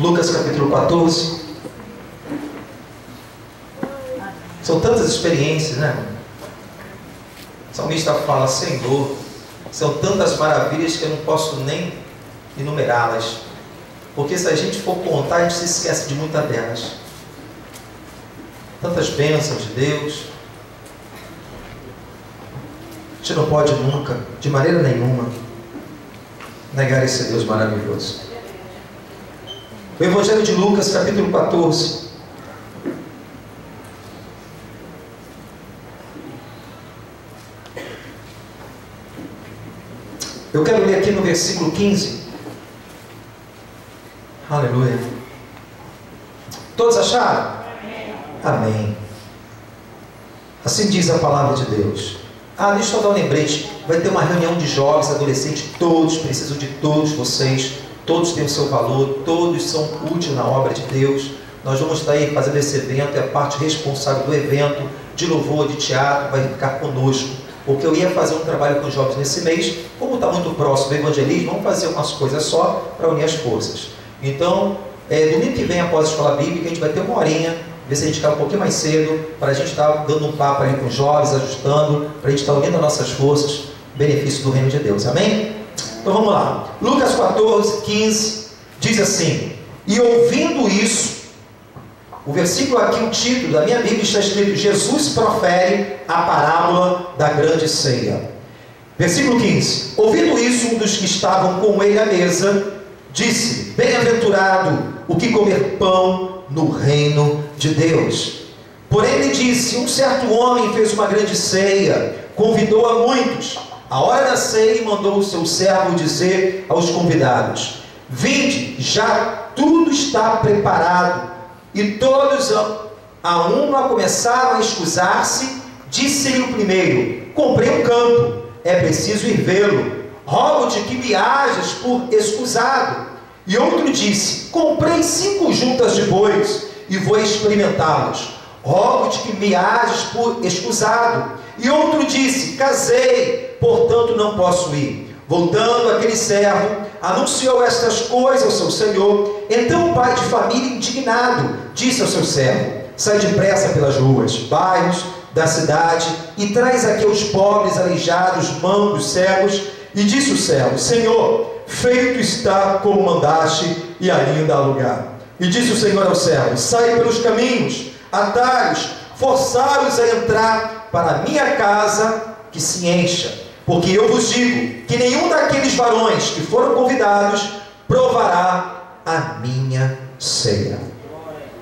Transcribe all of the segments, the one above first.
Lucas capítulo 14. São tantas experiências, né? O salmista fala: Senhor, são tantas maravilhas que eu não posso nem enumerá-las, porque se a gente for contar, a gente se esquece de muitas delas. Tantas bênçãos de Deus. A gente não pode nunca, de maneira nenhuma, negar esse Deus maravilhoso. O Evangelho de Lucas, capítulo 14. Eu quero ler aqui no versículo 15. Aleluia. Todos acharam? Amém. Assim diz a palavra de Deus. Deixa eu dar um lembrete. Vai ter uma reunião de jovens, adolescentes. Todos precisam de todos vocês. Todos têm o seu valor. Todos são úteis na obra de Deus. Nós vamos estar aí fazendo esse evento. É a parte responsável do evento, de louvor, de teatro, vai ficar conosco. Porque eu ia fazer um trabalho com os jovens nesse mês. Como está muito próximo do evangelismo, vamos fazer umas coisas só para unir as forças. Então, domingo que vem, após a escola bíblica, a gente vai ter uma horinha, ver se a gente ficar um pouquinho mais cedo, para a gente estar dando um papo ali com os jovens, ajustando, para a gente estar unindo as nossas forças, benefício do reino de Deus. Amém? Então vamos lá. Lucas 14, 15, diz assim: e ouvindo isso, o versículo aqui, o título da minha Bíblia está escrito: Jesus profere a parábola da grande ceia. Versículo 15: ouvindo isso, um dos que estavam com ele à mesa disse: bem-aventurado o que comer pão no reino de Deus. Porém ele disse: um certo homem fez uma grande ceia, convidou a muitos. A hora da ceia, mandou o seu servo dizer aos convidados: vinde, já tudo está preparado. E todos a uma começaram a escusar-se. Disse-lhe o primeiro: comprei um campo, é preciso ir vê-lo. Rogo-te que me hajas por escusado. E outro disse: comprei 5 juntas de bois e vou experimentá-los. Rogo-te que me hajas por escusado. E outro disse: casei, portanto não posso ir. Voltando aquele servo, anunciou estas coisas ao seu senhor. Então o pai de família, indignado, disse ao seu servo: sai depressa pelas ruas, bairros da cidade e traz aqui os pobres, aleijados, mancos, cegos. E disse o servo: Senhor, feito está como mandaste, e ainda há lugar. E disse o Senhor ao servo: sai pelos caminhos, atalhos, forçai-os a entrar para a minha casa, que se encha. Porque eu vos digo que nenhum daqueles varões que foram convidados provará a minha ceia.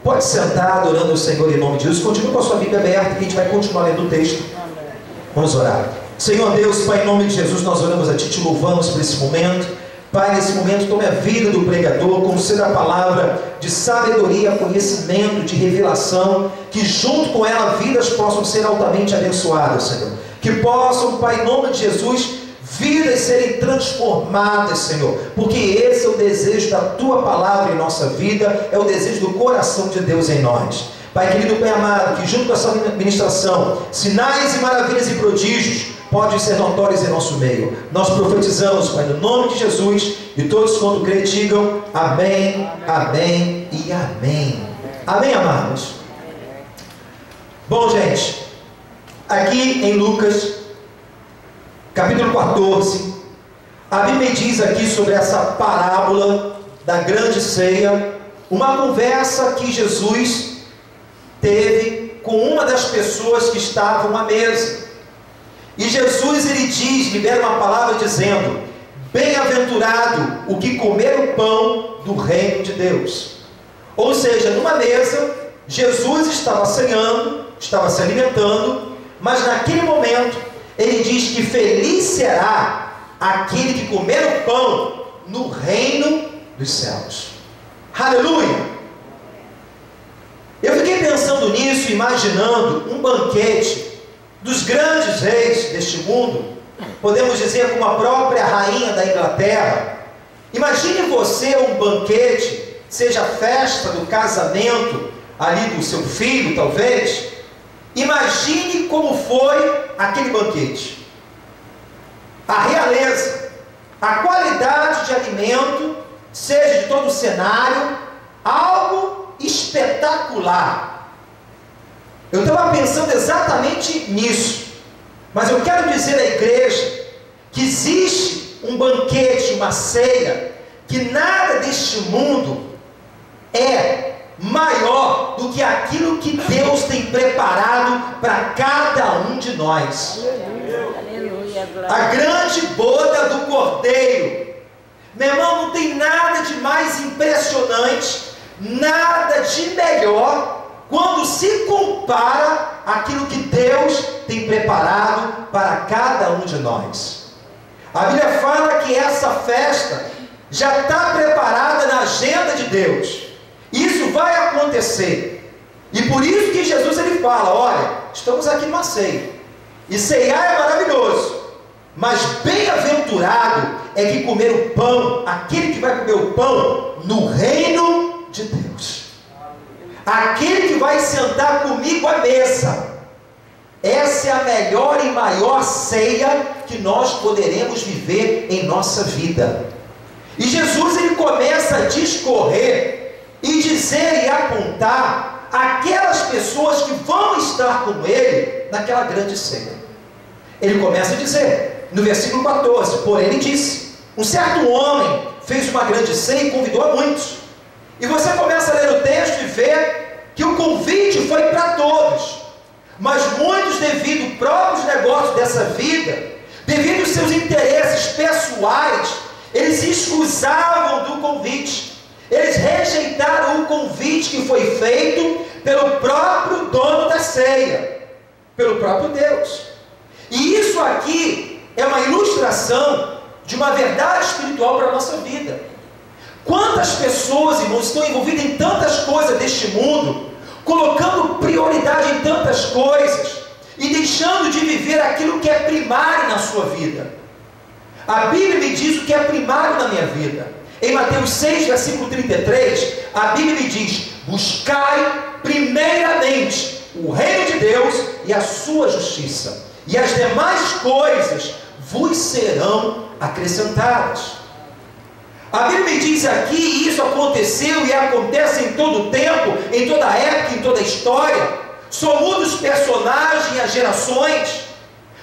Pode sentar adorando o Senhor em nome de Jesus. Continue com a sua Bíblia aberta, que a gente vai continuar lendo o texto. Vamos orar. Senhor Deus, Pai, em nome de Jesus, nós oramos a Ti, te louvamos por esse momento. Pai, nesse momento, tome a vida do pregador, conceda a palavra de sabedoria, conhecimento, de revelação, que junto com ela vidas possam ser altamente abençoadas, Senhor. Que possam, Pai, em nome de Jesus, vidas serem transformadas, Senhor, porque esse é o desejo da Tua palavra em nossa vida, é o desejo do coração de Deus em nós. Pai querido, Pai amado, que junto com essa ministração, sinais e maravilhas e prodígios podem ser notórios em nosso meio. Nós profetizamos, Pai, no nome de Jesus, e todos quando crê digam amém, amém e amém. Amém, amados? Bom, gente, aqui em Lucas capítulo 14, a Bíblia diz aqui sobre essa parábola da grande ceia, uma conversa que Jesus teve com uma das pessoas que estavam à mesa. E Jesus, ele diz, libera uma palavra dizendo: bem-aventurado o que comer o pão do reino de Deus. Ou seja, numa mesa, Jesus estava ceando, estava se alimentando, mas naquele momento, ele diz que feliz será aquele que comer o pão no reino dos céus. Aleluia! Eu fiquei pensando nisso, imaginando um banquete dos grandes reis deste mundo, podemos dizer como a própria rainha da Inglaterra. Imagine você um banquete, seja a festa do casamento ali do seu filho, talvez. Imagine como foi aquele banquete. A realeza, a qualidade de alimento, seja de todo o cenário, algo espetacular. Eu estava pensando exatamente nisso, mas eu quero dizer à igreja que existe um banquete, uma ceia, que nada deste mundo é maior do que aquilo que Deus tem preparado para cada um de nós. A grande boda do Cordeiro. Meu irmão, não tem nada de mais impressionante, nada de melhor, quando se compara aquilo que Deus tem preparado para cada um de nós. A Bíblia fala que essa festa já está preparada na agenda de Deus. Isso vai acontecer. E por isso que Jesus ele fala: olha, estamos aqui numa ceia, e ceiar é maravilhoso, mas bem-aventurado é que comer o pão, aquele que vai comer o pão no reino de Deus, aquele que vai sentar comigo à mesa. Essa é a melhor e maior ceia que nós poderemos viver em nossa vida. E Jesus ele começa a discorrer e dizer e apontar aquelas pessoas que vão estar com ele naquela grande ceia. Ele começa a dizer, no versículo 14, porém ele disse: um certo homem fez uma grande ceia e convidou a muitos. E você começa a ler o texto e ver que o convite foi para todos, mas muitos, devido aos próprios negócios dessa vida, devido aos seus interesses pessoais, eles se excusavam do convite. Eles rejeitaram o convite que foi feito pelo próprio dono da ceia, pelo próprio Deus. E isso aqui é uma ilustração de uma verdade espiritual para a nossa vida. Quantas pessoas, irmãos, estão envolvidas em tantas coisas deste mundo, colocando prioridade em tantas coisas e deixando de viver aquilo que é primário na sua vida. A Bíblia me diz o que é primário na minha vida. Em Mateus 6, versículo 33, a Bíblia me diz: buscai primeiramente o reino de Deus e a sua justiça, e as demais coisas vos serão acrescentadas. A Bíblia me diz aqui, e isso aconteceu e acontece em todo o tempo, em toda a época, em toda a história. Só muda os personagens e as gerações.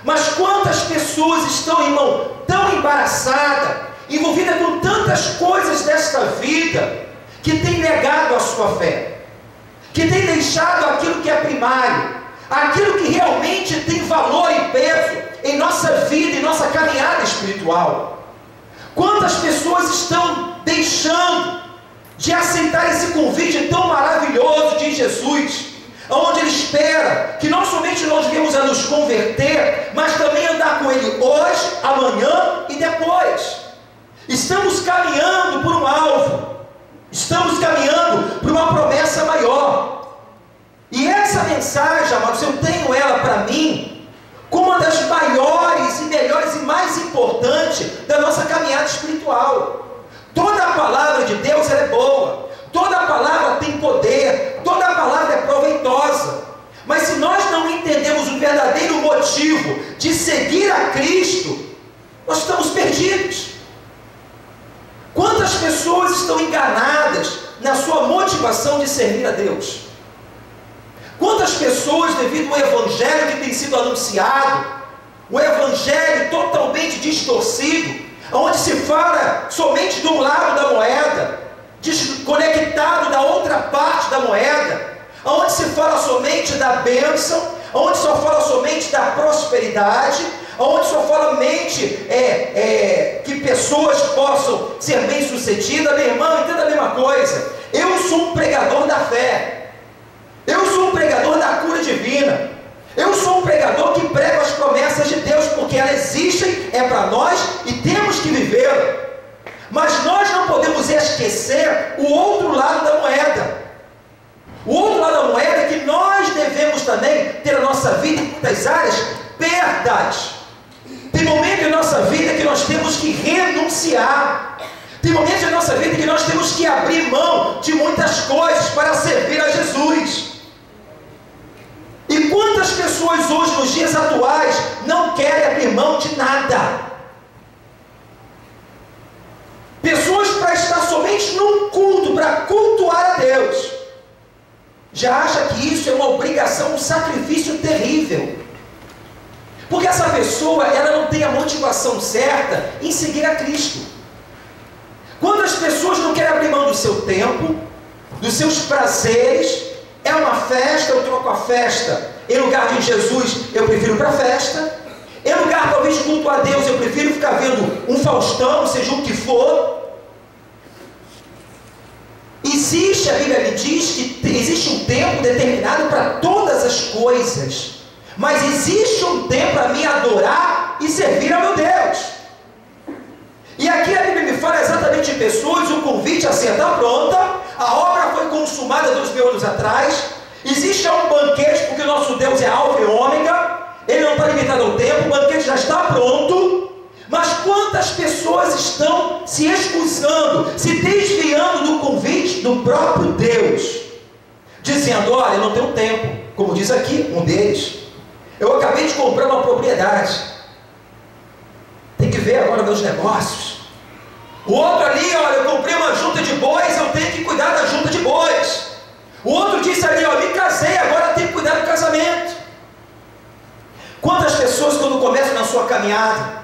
Mas quantas pessoas estão, irmão, tão embaraçadas, envolvidas com tantas coisas desta vida, que tem negado a sua fé, que tem deixado aquilo que é primário, aquilo que realmente tem valor e peso em nossa vida, em nossa caminhada espiritual. Quantas pessoas estão deixando de aceitar esse convite tão maravilhoso de Jesus, onde Ele espera que não somente nós viemos a nos converter, mas também andar com Ele hoje, amanhã e depois. Estamos caminhando por um alvo, estamos caminhando por uma promessa maior. E essa mensagem, amados, eu tenho ela para mim como uma das maiores e melhores e mais importantes da nossa caminhada espiritual. Toda a palavra de Deus ela é boa, toda a palavra tem poder, toda a palavra é proveitosa. Mas se nós não entendemos o verdadeiro motivo de seguir a Cristo, nós estamos perdidos. Quantas pessoas estão enganadas na sua motivação de servir a Deus? Quantas pessoas, devido ao evangelho que tem sido anunciado, o evangelho totalmente distorcido, onde se fala somente de um lado da moeda, desconectado da outra parte da moeda, onde se fala somente da bênção, onde só fala somente da prosperidade, onde só fala mente que pessoas possam ser bem-sucedidas. Meu irmão, entenda a mesma coisa. Eu sou um pregador da fé, eu sou um pregador da cura divina, eu sou um pregador que prega as promessas de Deus, porque elas existem, é para nós e temos que viver. Mas nós não podemos esquecer o outro lado da moeda. O outro lado da moeda é que nós devemos também ter a nossa vida em muitas áreas perdas. Tem momentos em nossa vida que nós temos que renunciar. Tem momentos em nossa vida que nós temos que abrir mão de muitas coisas para servir a Jesus. E quantas pessoas hoje, nos dias atuais, não querem abrir mão de nada? Pessoas para estar somente num culto, para cultuar a já acha que isso é uma obrigação, um sacrifício terrível. Porque essa pessoa, ela não tem a motivação certa em seguir a Cristo. Quando as pessoas não querem abrir mão do seu tempo, dos seus prazeres, é uma festa, eu troco a festa. Em lugar de Jesus, eu prefiro ir para a festa. Em lugar, talvez, de culto a Deus, eu prefiro ficar vendo um Faustão, seja o que for. Existe, a Bíblia me diz que existe um tempo determinado para todas as coisas. Mas existe um tempo para mim adorar e servir ao meu Deus. E aqui a Bíblia me fala exatamente de pessoas, o convite a ceia está pronta, a obra foi consumada 2000 anos atrás, existe um banquete, porque o nosso Deus é alfa e ômega, ele não está limitado ao tempo, o banquete já está pronto, mas quantas pessoas estão se excusando, se desviando do convite do próprio Deus, dizendo, olha, eu não tenho tempo, como diz aqui um deles, eu acabei de comprar uma propriedade, tem que ver agora meus negócios. O outro ali, olha, eu comprei uma junta de bois, eu tenho que cuidar da junta de bois. O outro disse ali, ó, me casei, agora eu tenho que cuidar do casamento. Quantas pessoas quando começam na sua caminhada,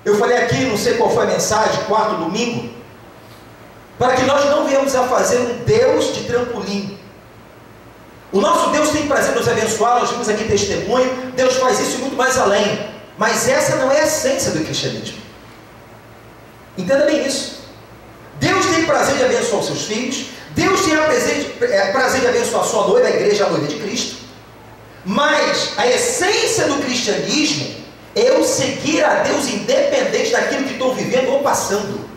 eu falei aqui, não sei qual foi a mensagem, quarto domingo, para que nós não viemos a fazer um Deus de trampolim. O nosso Deus tem prazer em nos abençoar, nós vimos aqui testemunho, Deus faz isso e muito mais além. Mas essa não é a essência do cristianismo. Entenda bem isso. Deus tem prazer de abençoar os seus filhos, Deus tem prazer de abençoar a sua noiva, a igreja, a noiva de Cristo. Mas a essência do cristianismo é eu seguir a Deus independente daquilo que estou vivendo ou passando.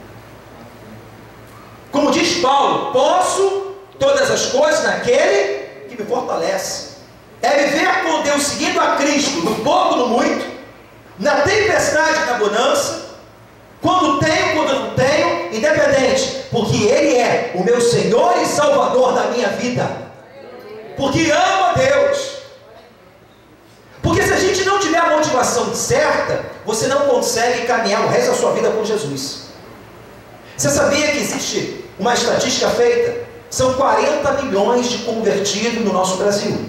Como diz Paulo, posso todas as coisas naquele que me fortalece. É viver com Deus seguindo a Cristo, no pouco, no muito, na tempestade, na bonança, quando tenho, quando não tenho, independente, porque Ele é o meu Senhor e Salvador da minha vida, porque amo a Deus. Porque se a gente não tiver a motivação certa, você não consegue caminhar o resto da sua vida com Jesus. Você sabia que existe uma estatística feita? São 40 milhões de convertidos no nosso Brasil.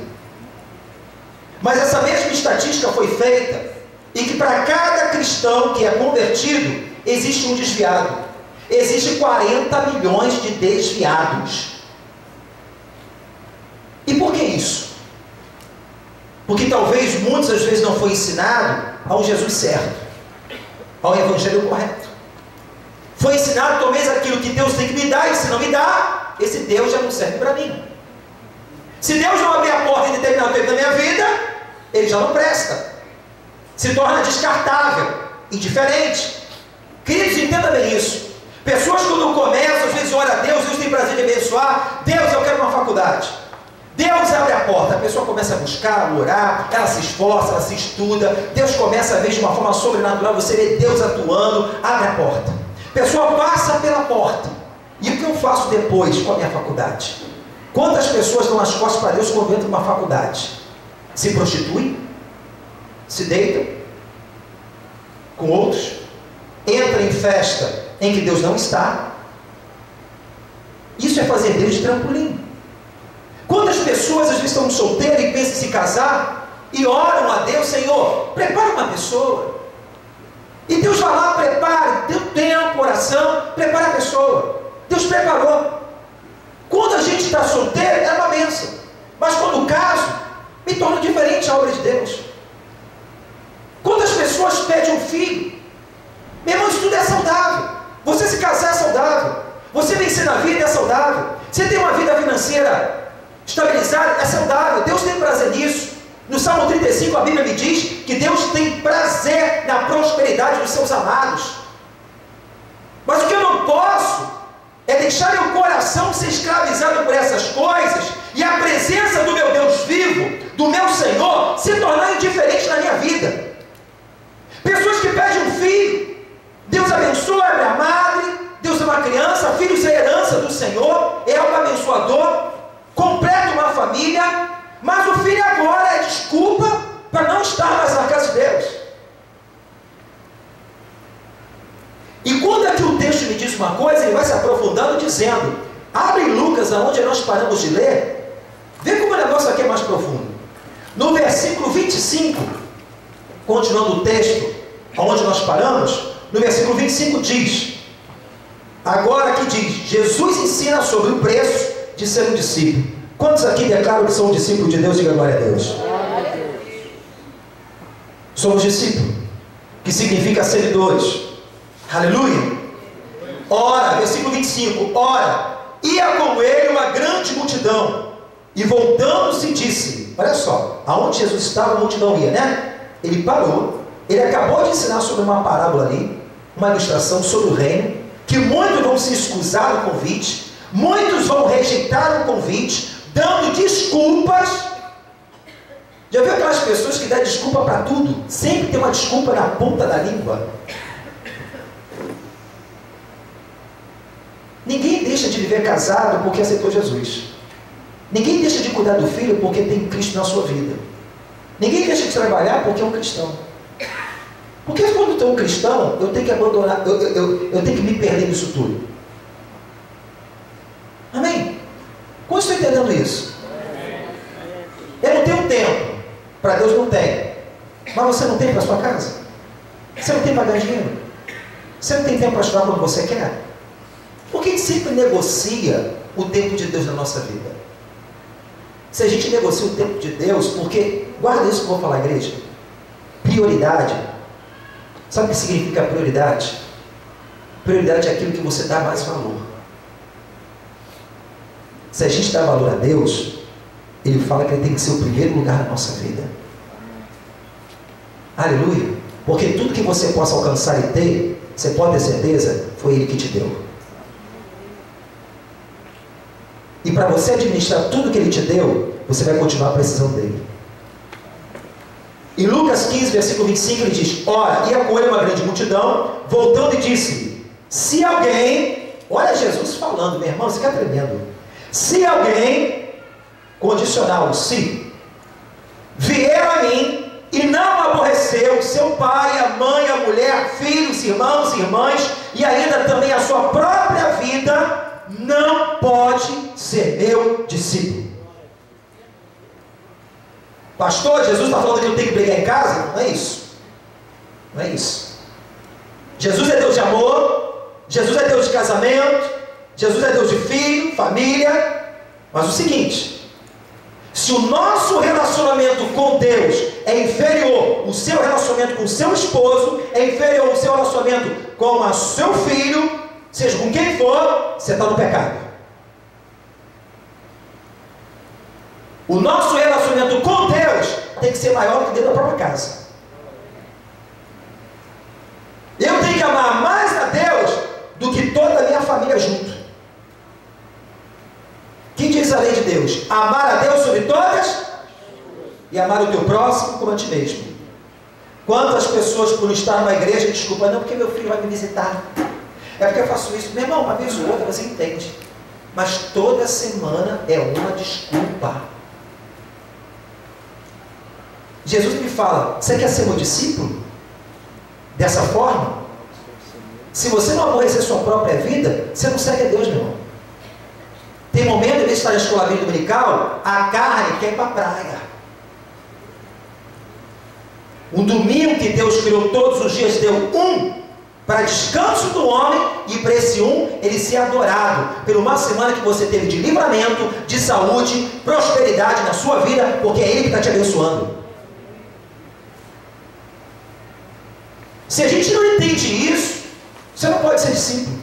Mas essa mesma estatística foi feita e que para cada cristão que é convertido, existe um desviado. Existe 40 milhões de desviados. E por que isso? Porque talvez muitas às vezes não foi ensinado ao Jesus certo, ao evangelho correto. Foi ensinado talvez aquilo que Deus tem que me dar, e se não me dá, esse Deus já não serve para mim. Se Deus não abrir a porta em determinado tempo da minha vida, Ele já não presta. Se torna descartável, indiferente. Queridos, entenda bem isso. Pessoas quando começam, às vezes ora a Deus, Deus tem prazer de abençoar, Deus, eu quero uma faculdade. Deus abre a porta, a pessoa começa a buscar, a orar, ela se esforça, ela se estuda, Deus começa a ver de uma forma sobrenatural, você vê Deus atuando, abre a porta. A pessoa passa pela porta. E o que eu faço depois com a minha faculdade? Quantas pessoas dão as costas para Deus quando entram numa faculdade? Se prostituem? Se deitam com outros? Entram em festa em que Deus não está? Isso é fazer Deus de trampolim. Quantas pessoas às vezes estão solteiras e pensam em se casar e oram a Deus, Senhor, prepara uma pessoa. E Deus vai lá, prepara, deu tempo, oração, prepara a pessoa. Deus preparou. Quando a gente está solteiro, é uma bênção. Mas quando caso, me torna diferente a obra de Deus. Quantas pessoas pedem um filho? Meu irmão, isso tudo é saudável. Você se casar é saudável. Você vencer na vida é saudável. Você ter uma vida financeira estabilizada é saudável. Deus tem prazer nisso. No Salmo 35 a Bíblia me diz que Deus tem prazer na prosperidade dos seus amados. Mas o que eu não posso é deixar meu coração ser escravizado por essas coisas e a presença do meu Deus vivo, do meu Senhor, se tornar indiferente na minha vida. Pessoas que pedem um filho, Deus abençoa, é minha madre, Deus é uma criança, filhos é herança do Senhor, é um abençoador, completa uma família, mas o filho agora é desculpa para não estar mais na casa de Deus. E quando aqui o texto me diz uma coisa, ele vai se aprofundando dizendo, abre Lucas, aonde nós paramos de ler, vê como negócio aqui é mais profundo. No versículo 25, continuando o texto, onde nós paramos, no versículo 25 diz, agora aqui diz, Jesus ensina sobre o preço de ser um discípulo. Quantos aqui declaram que são discípulos de Deus? Diga glória a Deus. Somos discípulos, que significa seguidores. Aleluia. Ora, versículo 25, ora, ia com ele uma grande multidão, e voltando-se disse, olha só, aonde Jesus estava a multidão ia, né? Ele parou, ele acabou de ensinar sobre uma parábola ali, uma ilustração sobre o reino, que muitos vão se escusar do convite, muitos vão rejeitar o convite, dando desculpas. Já viu aquelas pessoas que dão desculpa para tudo? Sempre tem uma desculpa na ponta da língua. Ninguém deixa de viver casado porque aceitou Jesus. Ninguém deixa de cuidar do filho porque tem Cristo na sua vida. Ninguém deixa de trabalhar porque é um cristão. Porque quando eu sou um cristão, eu tenho que abandonar, eu tenho que me perder nisso tudo. Amém? Como estou entendendo isso? Eu não tenho tempo. Para Deus não tem. Mas você não tem para a sua casa? Você não tem para ganhar dinheiro? Você não tem tempo para estudar quando você quer? Por que a gente sempre negocia o tempo de Deus na nossa vida? Se a gente negocia o tempo de Deus, porque, guarda isso que eu vou falar, igreja, prioridade. Sabe o que significa prioridade? Prioridade é aquilo que você dá mais valor. Se a gente dá valor a Deus, Ele fala que Ele tem que ser o primeiro lugar na nossa vida. Aleluia. Porque tudo que você possa alcançar e ter, você pode ter certeza, foi Ele que te deu. E para você administrar tudo que Ele te deu, você vai continuar precisando dEle. Em Lucas 15, versículo 25, ele diz, ora, ia com ele uma grande multidão, voltando e disse, se alguém, olha Jesus falando, meu irmão, você fica tremendo. Se alguém, condicional, se vier a mim e não aborreceu seu pai, a mãe, a mulher, filhos, irmãos, irmãs, e ainda também a sua própria vida, não pode ser meu discípulo. Pastor, Jesus está falando que eu tenho que brigar em casa? Não é isso. Não é isso. Jesus é Deus de amor, Jesus é Deus de casamento, Jesus é Deus de filho, família. Mas o seguinte, se o nosso relacionamento com Deus é inferior, o seu relacionamento com o seu esposo é inferior ao seu relacionamento com o seu filho, seja com quem for, você está no pecado. O nosso relacionamento com Deus tem que ser maior do que dentro da própria casa. Eu tenho que amar mais a Deus do que toda a minha família junto. Que diz a lei de Deus? Amar a Deus sobre todas e amar o teu próximo como a ti mesmo. Quantas pessoas por estar numa igreja desculpa, não, porque meu filho vai me visitar, é porque eu faço isso. Meu irmão, uma vez ou outra você entende, mas toda semana é uma desculpa. Jesus me fala, você quer ser meu discípulo? Dessa forma? Se você não aborrecer sua própria vida, você não segue a Deus, meu irmão. Tem momento, em vez de estar na escola bíblica dominical, a carne quer ir para a praia. Um domingo que Deus criou todos os dias, deu um para descanso do homem, e para esse um, ele ser adorado, por uma semana que você teve de livramento, de saúde, prosperidade na sua vida, porque é Ele que está te abençoando. Se a gente não entende isso, você não pode ser discípulo.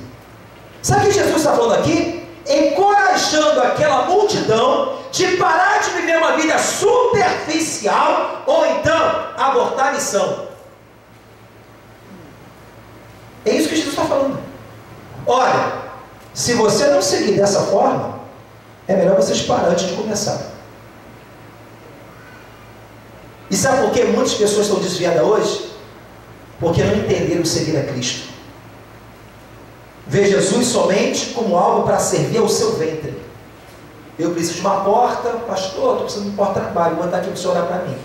Sabe o que Jesus está falando aqui? Encorajando aquela multidão de parar de viver uma vida superficial, ou então abortar a missão. É isso que Jesus está falando. Olha, se você não seguir dessa forma, é melhor vocês parar antes de começar. E sabe por que muitas pessoas estão desviadas hoje? Porque não entenderam seguir a Cristo. Vê Jesus somente como algo para servir ao seu ventre. Eu preciso de uma porta, pastor, estou precisando de um porta-trabalho, vou botar aqui para o senhor orar para mim.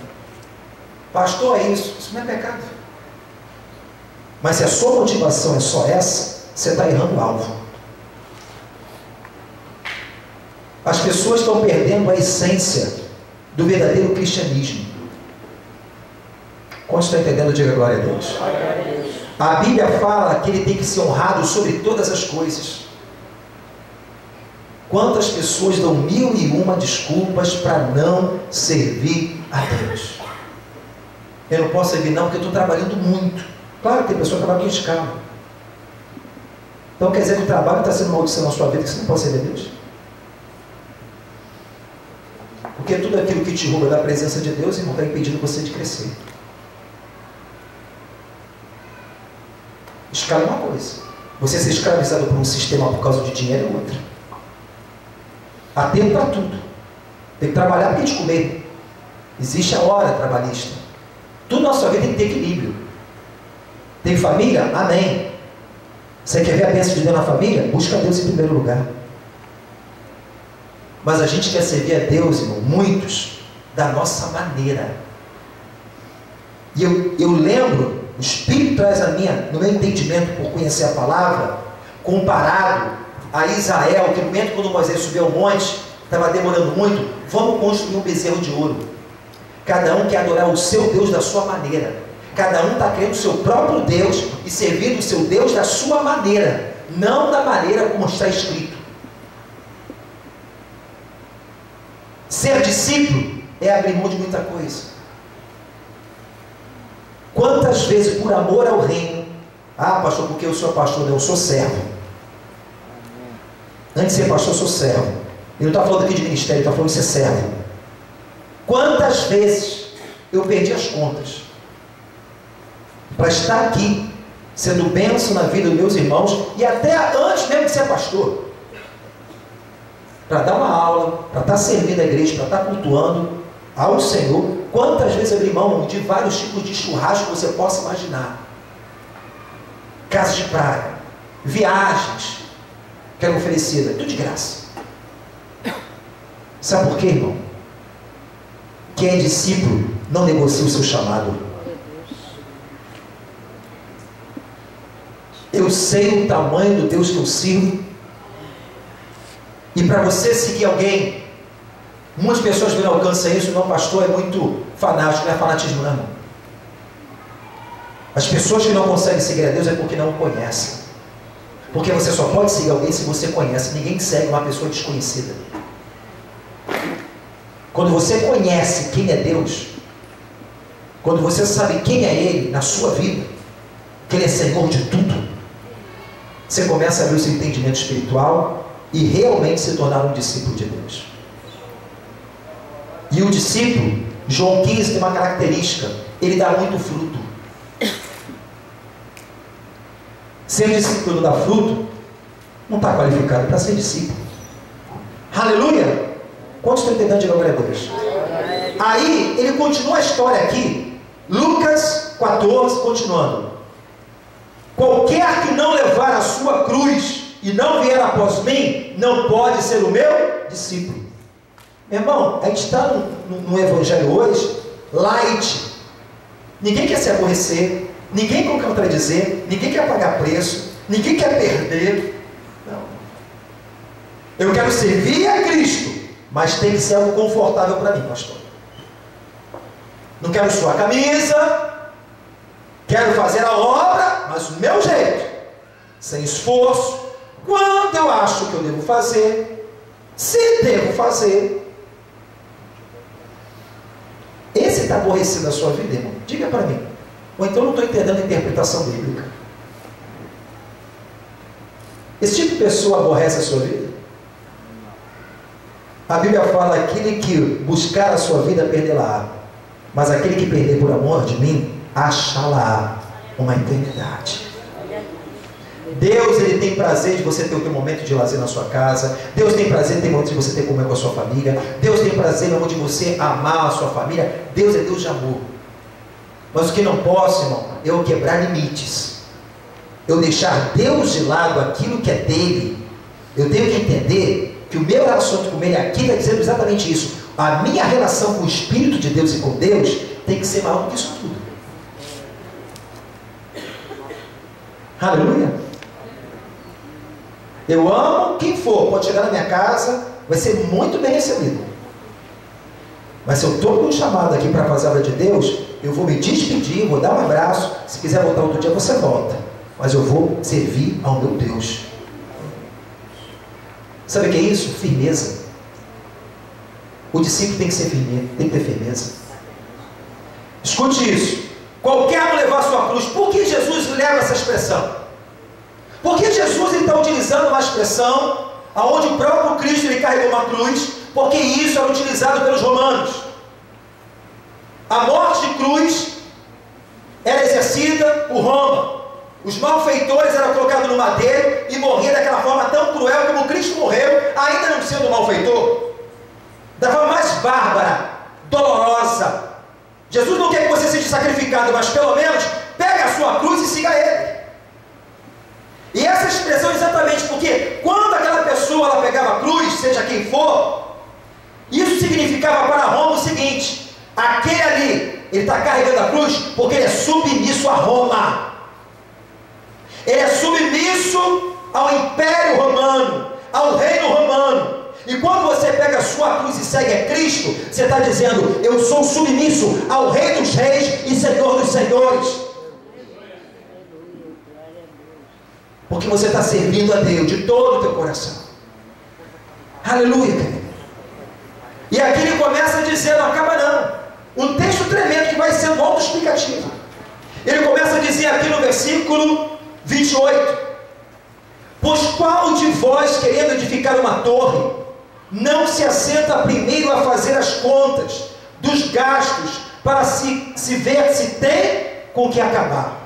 Pastor, é isso. Isso não é pecado. Mas se a sua motivação é só essa, você está errando o alvo. As pessoas estão perdendo a essência do verdadeiro cristianismo. Quantos estão entendendo? Diga glória a Deus. A Bíblia fala que ele tem que ser honrado sobre todas as coisas. Quantas pessoas dão 1001 desculpas para não servir a Deus? Eu não posso servir não, porque eu estou trabalhando muito. Claro que tem pessoa que trabalha com escala. Então quer dizer que o trabalho está sendo maldição na sua vida, que você não pode servir a Deus? Porque tudo aquilo que te rouba da presença de Deus, irmão, está impedindo você de crescer. Escala é uma coisa. Você ser escravizado por um sistema por causa de dinheiro é outra. Há tempo para tudo. Tem que trabalhar para a gente comer. Existe a hora trabalhista. Tudo na sua vida tem que ter equilíbrio. Tem família? Amém. Você quer ver a bênção de Deus na família? Busca Deus em primeiro lugar. Mas a gente quer servir a Deus, irmão, muitos, da nossa maneira. E eu lembro, o Espírito traz no meu entendimento, por conhecer a palavra, comparado a Israel, que no momento quando Moisés subiu ao monte, estava demorando muito, vamos construir um bezerro de ouro. Cada um quer adorar o seu Deus da sua maneira. Cada um está querendo o seu próprio Deus e servindo o seu Deus da sua maneira, não da maneira como está escrito. Ser discípulo é abrir mão de muita coisa. Quantas vezes por amor ao reino, pastor, porque eu sou pastor, não, eu sou servo. Antes de ser pastor, eu sou servo. Ele não está falando aqui de ministério, ele está falando de ser servo. Quantas vezes eu perdi as contas para estar aqui, sendo bênção na vida dos meus irmãos, e até antes mesmo de ser pastor, para dar uma aula, para estar servindo a igreja, para estar cultuando ao Senhor. Quantas vezes eu abri mão de vários tipos de churrasco que você possa imaginar, casas de praia, viagens que eram oferecidas, tudo de graça. Sabe por quê, irmão? Quem é discípulo não negocia o seu chamado. Eu sei o tamanho do Deus que eu sirvo. E para você seguir alguém, muitas pessoas não alcançam isso. Não, pastor, é muito fanático. Não é fanatismo não, irmão. As pessoas que não conseguem seguir a Deus é porque não o conhecem. Porque você só pode seguir alguém se você conhece. Ninguém segue uma pessoa desconhecida. Quando você conhece quem é Deus, quando você sabe quem é Ele na sua vida, que Ele é Senhor de tudo, você começa a abrir o seu entendimento espiritual e realmente se tornar um discípulo de Deus. E o discípulo, João 15 tem uma característica: ele dá muito fruto. Ser discípulo não dá fruto, não está qualificado para ser discípulo. Aleluia! Quantos estão entendendo de glória a Deus? Aí ele continua a história aqui, Lucas 14, continuando: qualquer que não levar a sua cruz e não vier após mim, não pode ser o meu discípulo. Meu irmão, a gente está no evangelho hoje, light. Ninguém quer se aborrecer, ninguém quer contradizer, ninguém quer pagar preço, ninguém quer perder. Não. Eu quero servir a Cristo, mas tem que ser algo confortável para mim, pastor. Não quero suar a camisa, quero fazer a obra, mas do meu jeito, sem esforço, quando eu acho que eu devo fazer, se devo fazer. Esse está aborrecido da sua vida, irmão? Diga para mim. Ou então eu não estou entendendo a interpretação bíblica. Esse tipo de pessoa aborrece a sua vida? A Bíblia fala: aquele que buscar a sua vida, perdê-la-á, mas aquele que perder por amor de mim, achá-la-á uma eternidade. Deus, Ele tem prazer de você ter o teu momento de lazer na sua casa. Deus tem prazer de ter momento de você ter comer com a sua família. Deus tem prazer no momento de você amar a sua família. Deus é Deus de amor. Mas o que não posso, irmão, é eu quebrar limites. Eu deixar Deus de lado, aquilo que é dele. Eu tenho que entender que o meu relacionamento com Ele aqui está dizendo exatamente isso. A minha relação com o Espírito de Deus e com Deus tem que ser maior do que isso tudo. Aleluia. Eu amo quem for, pode chegar na minha casa, vai ser muito bem recebido. Mas se eu estou com um chamado aqui para fazer a obra de Deus, eu vou me despedir, vou dar um abraço. Se quiser voltar outro dia, você volta. Mas eu vou servir ao meu Deus. Sabe o que é isso? Firmeza. O discípulo tem que ser firme, tem que ter firmeza. Escute isso. Qualquer um levar a sua cruz. Por que Jesus leva essa expressão? Porque Jesus está utilizando uma expressão onde o próprio Cristo ele carregou uma cruz, porque isso era utilizado pelos romanos. A morte de cruz era exercida por Roma. Os malfeitores eram colocados no madeiro e morriam daquela forma tão cruel como Cristo morreu, ainda não sendo malfeitor. Da forma mais bárbara, dolorosa. Jesus não quer que você seja sacrificado, mas pelo menos pegue a sua cruz e siga Ele. E essa expressão é exatamente porque quando aquela pessoa ela pegava a cruz, seja quem for, isso significava para Roma o seguinte: aquele ali, ele está carregando a cruz porque ele é submisso a Roma. Ele é submisso ao Império Romano, ao Reino Romano. E quando você pega a sua cruz e segue a Cristo, você está dizendo: eu sou submisso ao Rei dos Reis e Senhor dos Senhores. Porque você está servindo a Deus de todo o teu coração. Aleluia, querido. E aqui ele começa a dizer, não acaba não. Um texto tremendo que vai sendo autoexplicativo. Ele começa a dizer aqui no versículo 28. Pois qual de vós, querendo edificar uma torre, não se assenta primeiro a fazer as contas dos gastos, para se ver se tem com que acabar?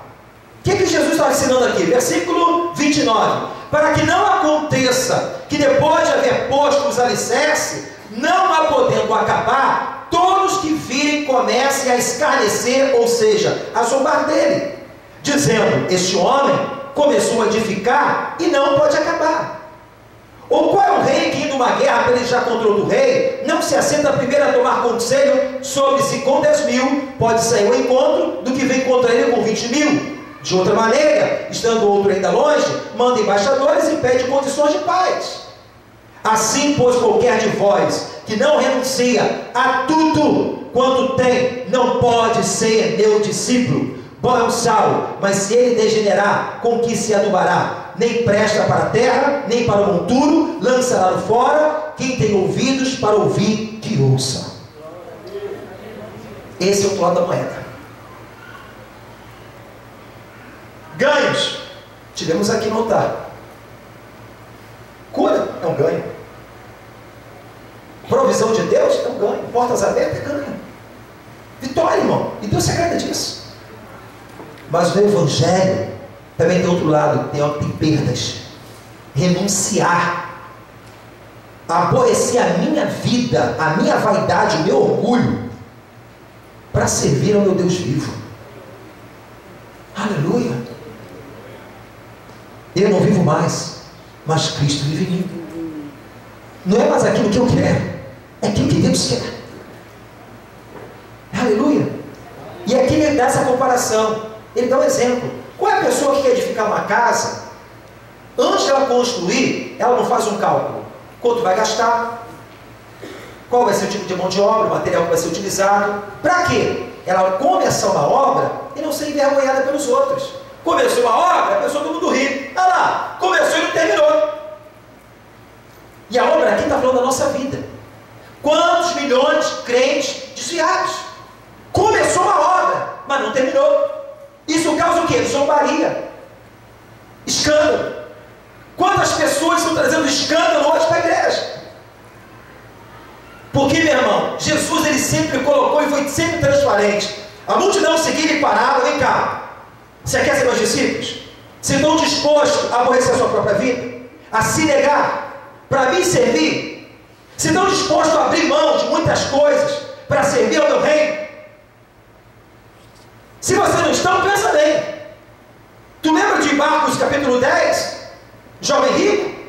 O que Jesus está ensinando aqui? Versículo 29. Para que não aconteça que depois de haver posto os alicerces, não a podendo acabar, todos que virem comecem a escarnecer, ou seja, a zombar dele, dizendo: este homem começou a edificar e não pode acabar. Ou qual é o rei que indo uma guerra pelejar contra outro rei, não se assenta primeiro a tomar conselho sobre se com 10.000 pode sair ao encontro do que vem contra ele com 20.000? De outra maneira, estando outro ainda longe, manda embaixadores e pede condições de paz. Assim, pois, qualquer de vós que não renuncia a tudo quanto tem, não pode ser meu discípulo. Bom é o sal, mas se ele degenerar, com que se adubará? Nem presta para a terra, nem para o monturo, lançará fora. Quem tem ouvidos para ouvir, que ouça. Esse é o outro lado da moeda. Ganhos, tivemos aqui no altar. Cura é um ganho. Provisão de Deus é um ganho. Portas abertas é ganho. Vitória, irmão. E Deus se agrada disso. Mas no Evangelho também tem outro lado, tem perdas. Renunciar, aborrecer a minha vida, a minha vaidade, o meu orgulho, para servir ao meu Deus vivo. Aleluia. Eu não vivo mais, mas Cristo vive em mim. Não é mais aquilo que eu quero, é aquilo que Deus quer. Aleluia. E aqui ele dá essa comparação. Ele dá um exemplo. Qual é a pessoa que quer edificar uma casa? Antes de ela construir, ela não faz um cálculo. Quanto vai gastar? Qual vai ser o tipo de mão de obra, o material que vai ser utilizado? Para quê? Ela começar uma obra e não ser envergonhada pelos outros. Começou uma obra, a pessoa todo mundo ri. Ah lá, começou e não terminou. E a obra aqui está falando da nossa vida. Quantos milhões de crentes desviados? Começou uma obra, mas não terminou. Isso causa o quê? Zombaria, escândalo. Quantas pessoas estão trazendo escândalo hoje para a igreja? Porque, meu irmão, Jesus ele sempre colocou e foi sempre transparente. A multidão seguia e parava. Vem cá, você quer ser meus discípulos? Vocês estão dispostos a aborrecer a sua própria vida? A se negar para me servir? Vocês estão dispostos a abrir mão de muitas coisas para servir ao meu reino? Se vocês não estão, pensa bem. Tu lembra de Marcos capítulo 10? Jovem rico?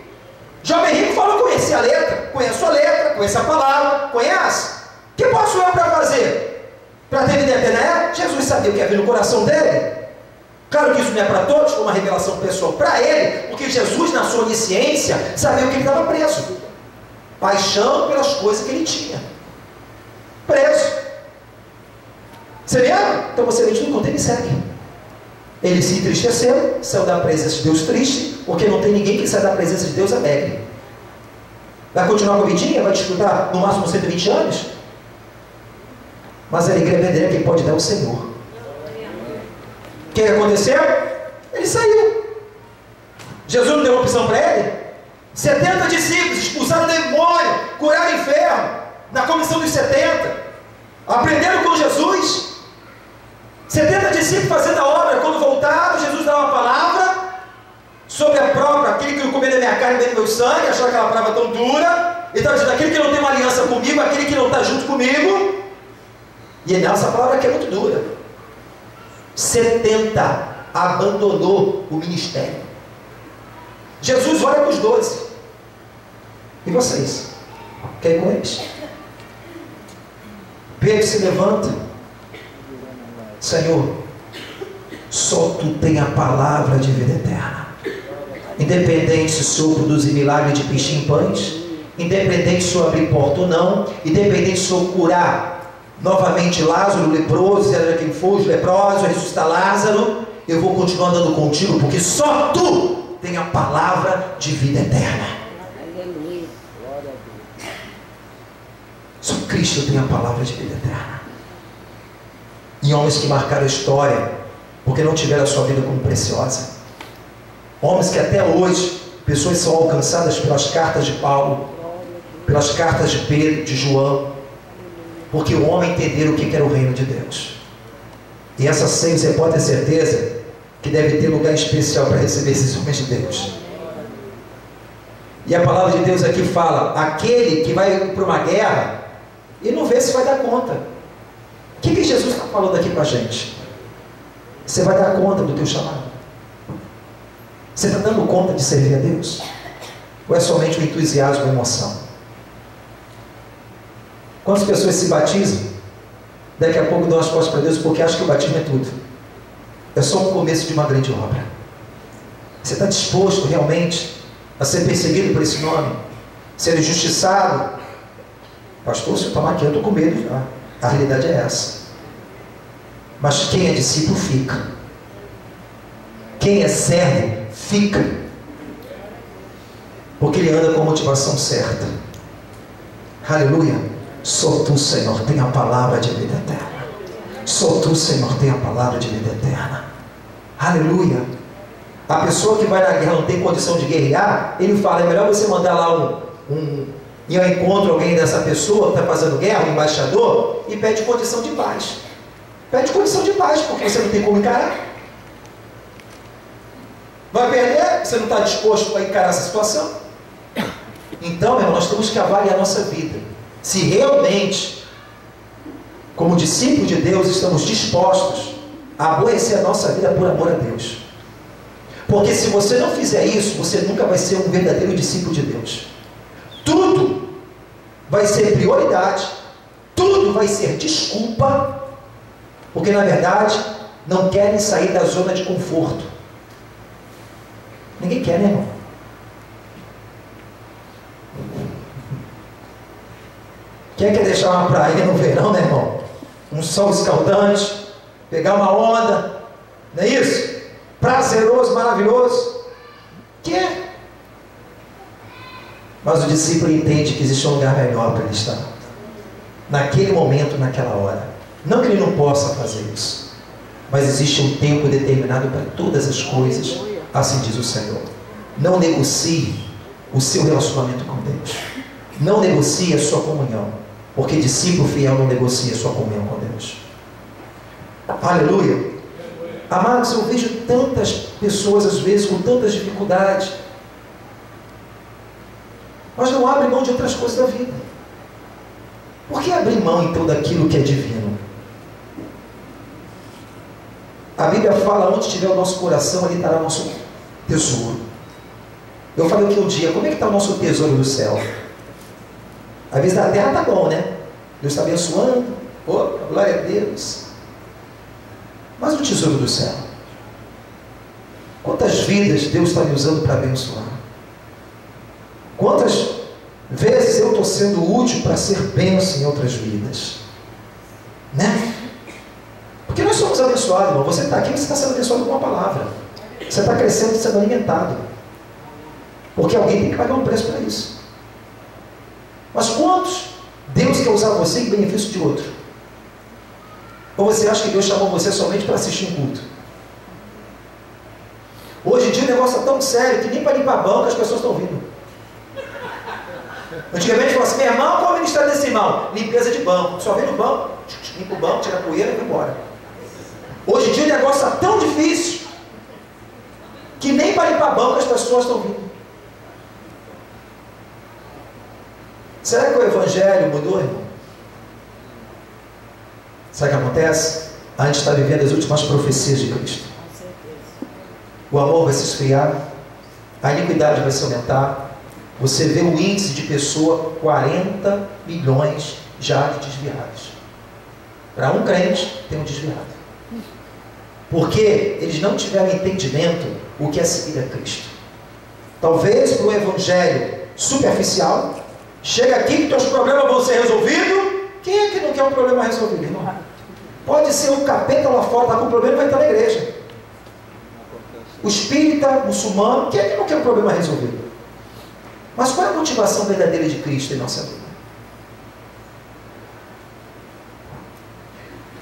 Jovem rico falou: conheci a letra, conheço a letra, conheço a palavra, conhece? O que posso eu para fazer? Para ter vida eterna? Jesus sabia o que havia no coração dele. Claro que isso não é para todos, foi uma revelação pessoal para ele, porque Jesus, na sua onisciência, sabia o que ele estava preso. Paixão pelas coisas que ele tinha. preso. Você me ama? Então você vende tudo quanto ele me segue. Ele se entristeceu, saiu da presença de Deus triste, porque não tem ninguém que sai da presença de Deus alegre. Vai continuar com a vidinha? Vai disputar no máximo 120 anos? Mas a alegria verdadeira quem pode dar é o Senhor. O que aconteceu? Ele saiu. Jesus não deu uma opção para ele? 70 discípulos expulsaram o demônio, curaram o enfermo, na comissão dos 70, aprenderam com Jesus. 70 discípulos fazendo a obra. Quando voltaram, Jesus dá uma palavra sobre a própria, aquele que não comer da minha carne e beber do meu sangue, achou aquela palavra tão dura, e estava dizendo, aquele que não tem uma aliança comigo, aquele que não está junto comigo. E essa palavra aqui é muito dura. 70 abandonou o ministério. Jesus olha para os 12. E vocês? Quer ir com eles? Pedro se levanta. Senhor, só Tu tem a palavra de vida eterna. Independente se o Senhor produzir milagre de peixe em pães, independente se o Senhor abrir porta ou não, independente se o Senhor curar novamente Lázaro, o leproso, seja quem for, os leprosos, ressuscitar Lázaro, eu vou continuar andando contigo, porque só Tu tem a palavra de vida eterna. Aleluia. Só Cristo tem a palavra de vida eterna. E homens que marcaram a história, porque não tiveram a sua vida como preciosa. Homens que até hoje, pessoas são alcançadas pelas cartas de Paulo, pelas cartas de Pedro, de João, porque o homem entenderam o que era o reino de Deus. E essa ceia, você pode ter certeza que deve ter lugar especial para receber esses homens de Deus. E a palavra de Deus aqui fala, aquele que vai para uma guerra e não vê se vai dar conta. O que Jesus está falando aqui para a gente? Você vai dar conta do teu chamado? Você está dando conta de servir a Deus? Ou é somente o entusiasmo e a emoção? Quantas pessoas se batizam, daqui a pouco dão as costas para Deus porque acham que o batismo é tudo? É só o começo de uma grande obra. Você está disposto realmente a ser perseguido por esse nome? Ser injustiçado? Pastor, se eu tomar aqui eu estou com medo já. A realidade é essa. Mas quem é discípulo fica. Quem é servo fica. Porque ele anda com a motivação certa. Aleluia. Só Tu, Senhor, tem a palavra de vida eterna. Só Tu, Senhor, tem a palavra de vida eterna. Aleluia. A pessoa que vai na guerra não tem condição de guerrear, ele fala, é melhor você mandar lá e eu encontro alguém dessa pessoa que está fazendo guerra, um embaixador, e pede condição de paz. Pede condição de paz, porque você não tem como encarar. Vai perder? Você não está disposto a encarar essa situação? Então, meu irmão, nós temos que avaliar a nossa vida. Se realmente, como discípulos de Deus, estamos dispostos a aborrecer a nossa vida por amor a Deus. Porque se você não fizer isso, você nunca vai ser um verdadeiro discípulo de Deus. Tudo vai ser prioridade, tudo vai ser desculpa, porque na verdade não querem sair da zona de conforto. Ninguém quer, né, irmão? Quem quer deixar uma praia no verão, né, irmão? Um sol escaldante, pegar uma onda, não é isso? Prazeroso, maravilhoso. Quer? Mas o discípulo entende que existe um lugar melhor para ele estar. Naquele momento, naquela hora. Não que ele não possa fazer isso, mas existe um tempo determinado para todas as coisas. Assim diz o Senhor. Não negocie o seu relacionamento com Deus. Não negocie a sua comunhão. Porque discípulo fiel não negocia a sua comunhão com Deus. Aleluia. Amados, eu vejo tantas pessoas às vezes com tantas dificuldades, mas não abrem mão de outras coisas da vida. Por que abrir mão então daquilo que é divino? A Bíblia fala, onde estiver o nosso coração, ali estará o nosso tesouro. Eu falei aqui um dia, como é que está o nosso tesouro do céu? Às vezes na terra está bom, né? Deus está abençoando, glória a Deus. Mas o tesouro do céu? Quantas vidas Deus está me usando para abençoar? Quantas vezes eu estou sendo útil para ser bênção em outras vidas? Né? Porque nós somos abençoados, irmão. Você está aqui, você está sendo abençoado com uma palavra. Você está crescendo, sendo alimentado. Porque alguém tem que pagar um preço para isso. Mas quantos Deus quer usar você em benefício de outro? Ou você acha que Deus chamou você somente para assistir um culto? Hoje em dia o negócio é tão sério que nem para limpar banco as pessoas estão vindo. Antigamente falava assim, meu irmão, qual é o ministério desse irmão? Limpeza de banco. Só vem no banco, limpa o banco, tira a poeira e vai embora. Hoje em dia o negócio está tão difícil que nem para limpar banco as pessoas estão vindo. Será que o evangelho mudou, irmão? Sabe o que acontece? A gente está vivendo as últimas profecias de Cristo. O amor vai se esfriar, a iniquidade vai se aumentar. Você vê o índice de pessoa, 40 milhões já de desviados. Para um crente, tem um desviado. Porque eles não tiveram entendimento o que é seguir a Cristo. Talvez para o evangelho superficial, chega aqui que teus problemas vão ser resolvidos. Quem é que não quer um problema resolvido, irmão? Pode ser o capeta lá fora, está com um problema e vai estar na igreja. O espírita, muçulmano, quem é que não quer um problema resolvido? Mas qual é a motivação verdadeira de Cristo em nossa vida?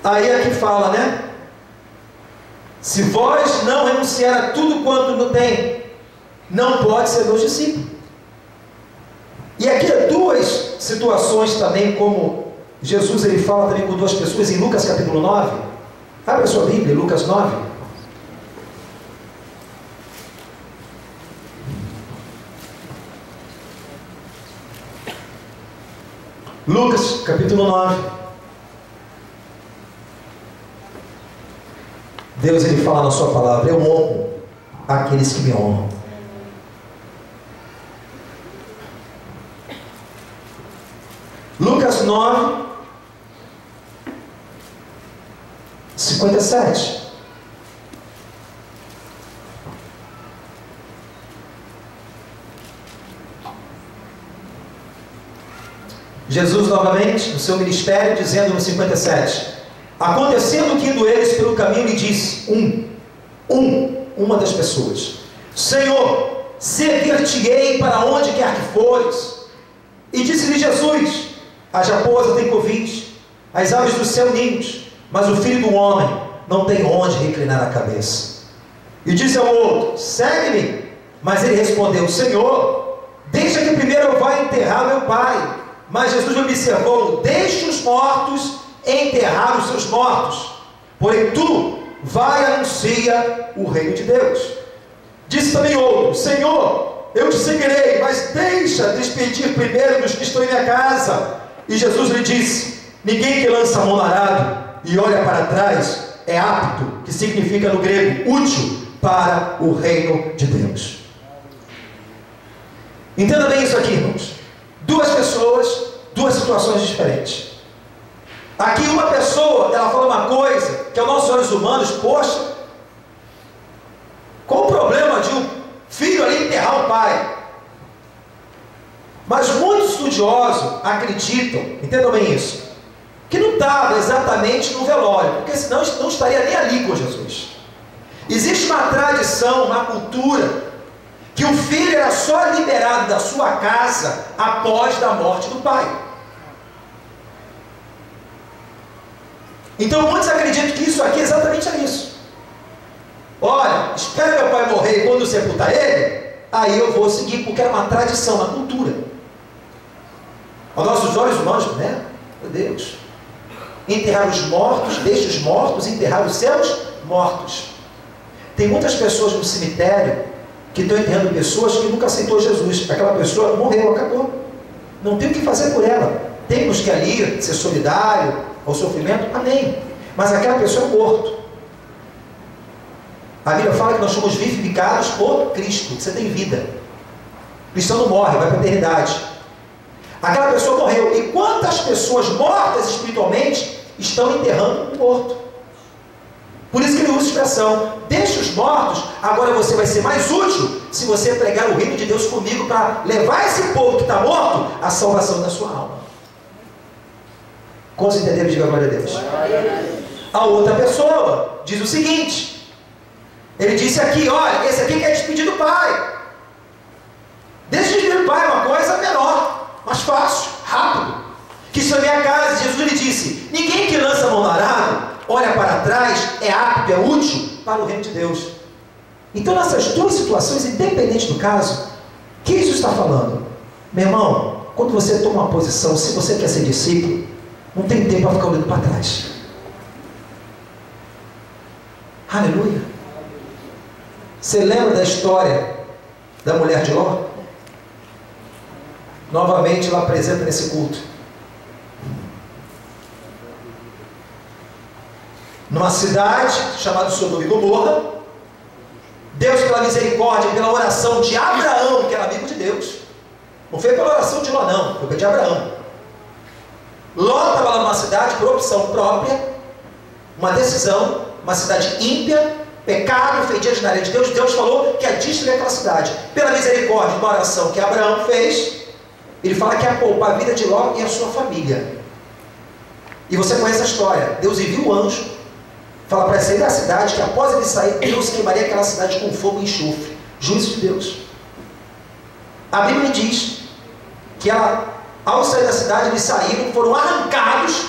Aí aqui fala, né? Se vós não renunciar a tudo quanto não tem, não pode ser meus discípulos. E aqui há duas situações também, como Jesus ele fala também com duas pessoas em Lucas capítulo 9. Abre a sua Bíblia, Lucas 9. Lucas capítulo 9. Deus ele fala na sua palavra: eu honro aqueles que me honram. Lucas 9, 57. Jesus novamente, no seu ministério, dizendo no 57: acontecendo que indo eles pelo caminho, lhe disse uma das pessoas: Senhor, seguir-te-ei para onde quer que fores. E disse-lhe Jesus: as raposas têm covis, as aves do céu ninhos, mas o filho do homem não tem onde reclinar a cabeça. E disse ao outro: segue-me. Mas ele respondeu: Senhor, deixa que primeiro eu vá enterrar meu pai. Mas Jesus observou: deixe os mortos enterrar os seus mortos, porém tu vai e anuncia o reino de Deus. Disse também outro: Senhor, eu te seguirei, mas deixa despedir primeiro dos que estão em minha casa. E Jesus lhe disse: ninguém que lança a mão no arado e olha para trás é apto, que significa no grego útil, para o reino de Deus. Entenda bem isso aqui, irmãos. Duas pessoas, duas situações diferentes. Aqui uma pessoa, ela fala uma coisa que aos nossos olhos humanos, poxa, qual o problema de um filho ali enterrar o pai? Mas muitos estudiosos acreditam, entendam bem isso, que não estava exatamente no velório, porque senão não estaria nem ali com Jesus. Existe uma tradição, uma cultura, que o filho era só liberado da sua casa após a morte do pai. Então muitos acreditam que isso aqui exatamente é isso. Olha, espera meu pai morrer e quando eu sepultar ele, aí eu vou seguir, porque era uma tradição, uma cultura. Aos nossos olhos humanos, né? Meu Deus. Enterrar os mortos, deixa os mortos enterrar os seus mortos. Tem muitas pessoas no cemitério que estão enterrando pessoas que nunca aceitou Jesus. Aquela pessoa morreu, acabou. Não tem o que fazer por ela. Temos que ali ser solidário ao sofrimento, amém. Mas aquela pessoa é morto. A Bíblia fala que nós somos vivificados por Cristo. Você tem vida. O cristão não morre, vai para a eternidade. Aquela pessoa morreu. E quantas pessoas mortas espiritualmente estão enterrando um morto? Por isso que ele usa a expressão: deixa os mortos, agora você vai ser mais útil se você pregar o reino de Deus comigo para levar esse povo que está morto à salvação da sua alma. Quantos entenderam? Diga glória a Deus. A outra pessoa diz o seguinte, ele disse aqui, olha, esse aqui quer despedir do pai. Deixa de despedir do pai é uma coisa menor, mais fácil, rápido. Que isso é minha casa. Jesus lhe disse, ninguém que lança a mão no arado, olha para trás, é apto, é útil para o reino de Deus. Então nessas duas situações, independente do caso, o que isso está falando? Meu irmão, quando você toma uma posição, se você quer ser discípulo, não tem tempo para ficar olhando para trás. Aleluia. Você lembra da história da mulher de Ló? Novamente ela apresenta nesse culto. Numa cidade chamada Sodoma e Gomorra, Deus, pela misericórdia, pela oração de Abraão, que era amigo de Deus, não foi pela oração de Ló, não, foi de Abraão. Ló estava lá numa cidade por opção própria, uma decisão, uma cidade ímpia, pecado, feidia na lei de Deus. Deus falou que ia destruir aquela cidade. Pela misericórdia, uma oração que Abraão fez, ele fala que ia poupar a vida de Ló e a sua família. E você conhece a história. Deus envia o anjo, fala para sair da cidade, que após ele sair, Deus queimaria aquela cidade com fogo e enxofre. Juízo de Deus. A Bíblia diz que ao sair da cidade, eles saíram, foram arrancados.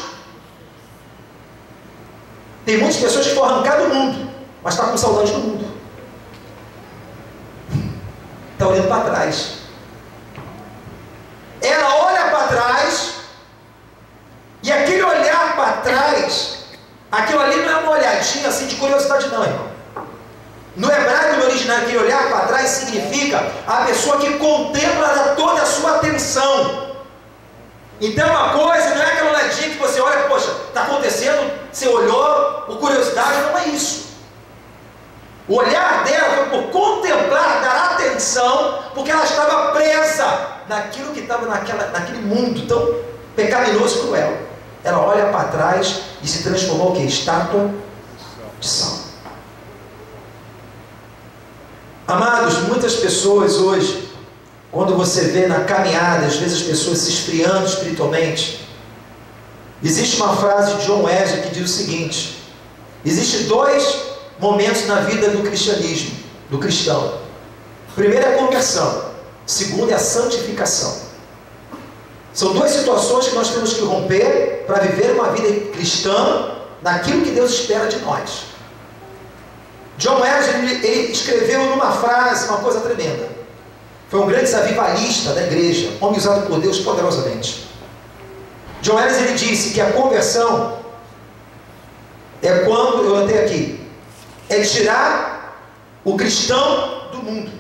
Tem muitas pessoas que foram arrancadas do mundo, mas está com saudade do mundo. Está olhando para trás. Ela olha para trás, e aquele olhar para trás, aquilo ali não é uma olhadinha assim de curiosidade, não, irmão. No hebraico, no original, aquele olhar para trás significa a pessoa que contempla toda a sua atenção. Então uma coisa não é aquela olhadinha que você olha, poxa, está acontecendo, você olhou, por curiosidade, não é isso. O olhar dela foi por contemplar, dar atenção, porque ela estava presa naquilo que estava naquele mundo tão pecaminoso e cruel. Ela olha para trás e se transformou o quê? Estátua de sal. Amados, muitas pessoas hoje, quando você vê na caminhada, às vezes as pessoas se esfriando espiritualmente, existe uma frase de John Wesley que diz o seguinte: existem dois momentos na vida do cristianismo, do cristão. Primeiro é a conversão, segundo é a santificação. São duas situações que nós temos que romper para viver uma vida cristã naquilo que Deus espera de nós. John Wesley, ele escreveu numa frase uma coisa tremenda. Foi um grande avivalista da igreja, homem usado por Deus poderosamente. John Wesley, ele disse que a conversão é quando, eu anotei aqui, é tirar o cristão do mundo.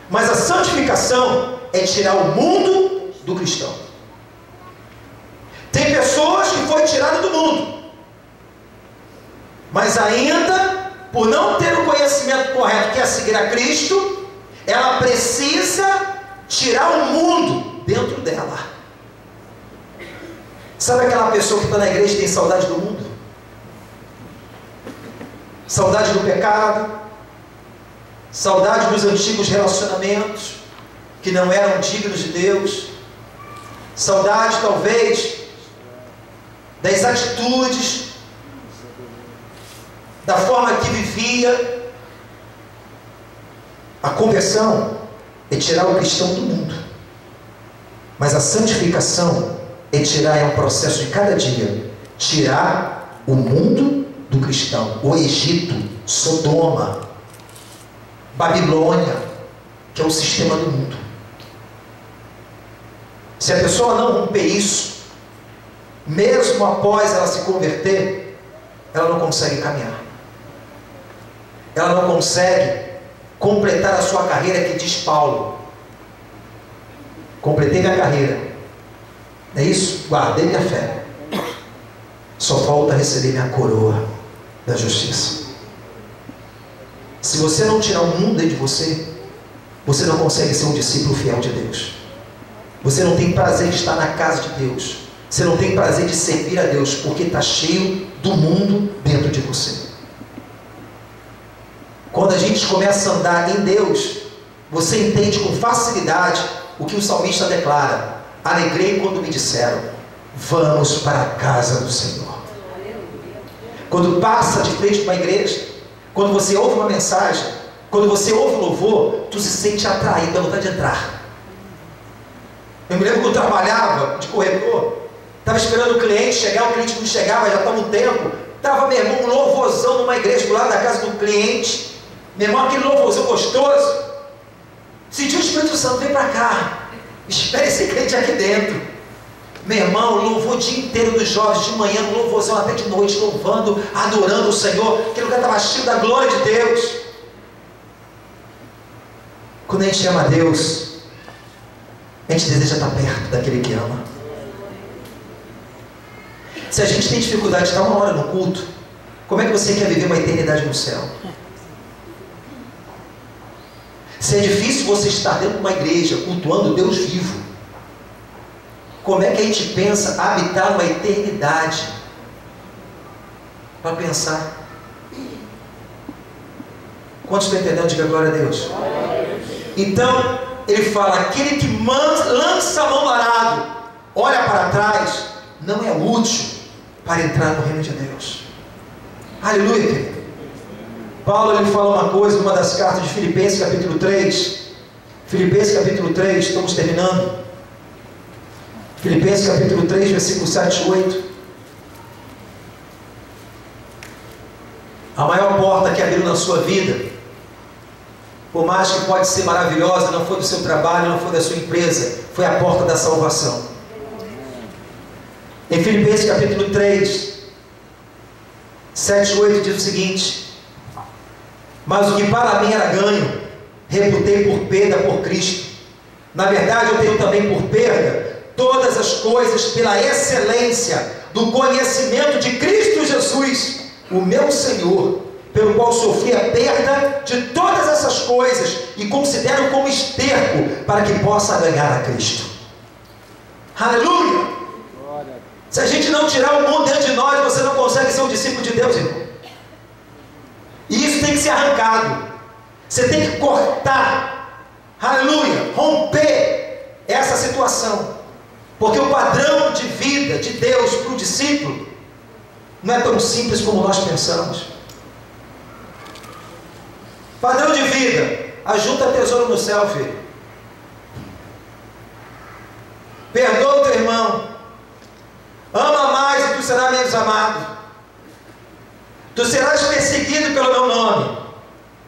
Mas a santificação é tirar o mundo do cristão. Tem pessoas que foi tirada do mundo, mas ainda, por não ter o conhecimento correto, que é seguir a Cristo, ela precisa tirar o mundo dentro dela. Sabe aquela pessoa que está na igreja e tem saudade do mundo? Saudade do pecado, saudade dos antigos relacionamentos que não eram dignos de Deus, saudade talvez das atitudes, da forma que vivia. A conversão é tirar o cristão do mundo, mas a santificação é tirar, é um processo de cada dia, tirar o mundo do cristão, o Egito, Sodoma, Babilônia, que é o sistema do mundo. Se a pessoa não romper isso, mesmo após ela se converter, ela não consegue caminhar, ela não consegue completar a sua carreira, que diz Paulo: completei minha carreira, é isso? Guardei minha fé, só falta receber minha coroa da justiça. Se você não tirar o mundo de você, você não consegue ser um discípulo fiel de Deus. Você não tem prazer de estar na casa de Deus, você não tem prazer de servir a Deus, porque está cheio do mundo dentro de você. Quando a gente começa a andar em Deus, você entende com facilidade o que o salmista declara: alegrei quando me disseram, vamos para a casa do Senhor. Quando passa de frente para uma igreja, quando você ouve uma mensagem, quando você ouve um louvor, tu se sente atraído, dá vontade de entrar. Eu me lembro que eu trabalhava de corretor, estava esperando o cliente chegar, o cliente não chegava, já estava um tempo, estava, meu irmão, um louvorzão numa igreja do lado da casa do cliente, meu irmão, aquele louvorzão gostoso, sentiu o Espírito Santo, vem para cá, espere esse cliente aqui dentro. Meu irmão, louvou o dia inteiro dos jovens, de manhã, no louvorzão até de noite, louvando, adorando o Senhor, aquele lugar estava cheio da glória de Deus. Quando a gente ama a Deus, a gente deseja estar perto daquele que ama. Se a gente tem dificuldade de estar uma hora no culto, como é que você quer viver uma eternidade no céu? Se é difícil você estar dentro de uma igreja, cultuando Deus vivo, como é que a gente pensa habitar uma eternidade? Para pensar. Quantos estão entendendo? Diga glória a Deus. Então, ele fala, aquele que lança a mão no arado, olha para trás, não é útil para entrar no reino de Deus. Aleluia, querido. Paulo, ele fala uma coisa, numa das cartas de Filipenses, capítulo 3. Filipenses, capítulo 3, estamos terminando. Filipenses, capítulo 3, versículo 7 e 8. A maior porta que abriu na sua vida, por mais que pode ser maravilhosa, não foi do seu trabalho, não foi da sua empresa, foi a porta da salvação. Em Filipenses capítulo 3, 7 e 8 diz o seguinte: mas o que para mim era ganho, reputei por perda por Cristo. Na verdade, eu tenho também por perda todas as coisas pela excelência do conhecimento de Cristo Jesus, o meu Senhor, pelo qual sofri a perda de todas essas coisas e considero como esterco para que possa ganhar a Cristo. Aleluia! Se a gente não tirar o mundo dentro de nós, você não consegue ser um discípulo de Deus, irmão. E isso tem que ser arrancado. Você tem que cortar, aleluia, romper essa situação. Porque o padrão de vida de Deus para o discípulo não é tão simples como nós pensamos. Padrão de vida, ajunta tesouro no céu, filho. Perdoa o teu irmão. Ama mais e tu serás menos amado. Tu serás perseguido pelo meu nome.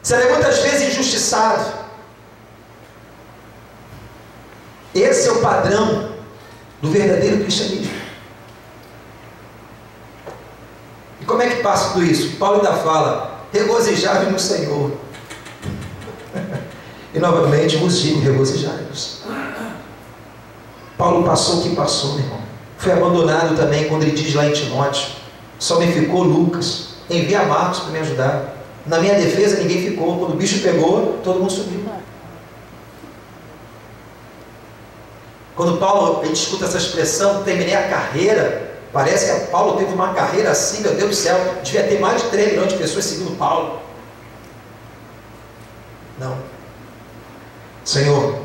Serei muitas vezes injustiçado. Esse é o padrão do verdadeiro cristianismo. E como é que passa tudo isso? Paulo ainda fala, regozijai-vos no Senhor. E novamente vos digo, regozijai-vos. Paulo passou o que passou, meu irmão. Foi abandonado também quando ele diz lá em Timóteo, só me ficou Lucas, envia Marcos para me ajudar. Na minha defesa ninguém ficou, quando o bicho pegou, todo mundo subiu. Quando Paulo, a gente escuta essa expressão, terminei a carreira, parece que Paulo teve uma carreira assim, meu Deus do céu, devia ter mais de 3 milhões de pessoas seguindo Paulo. Não. Senhor,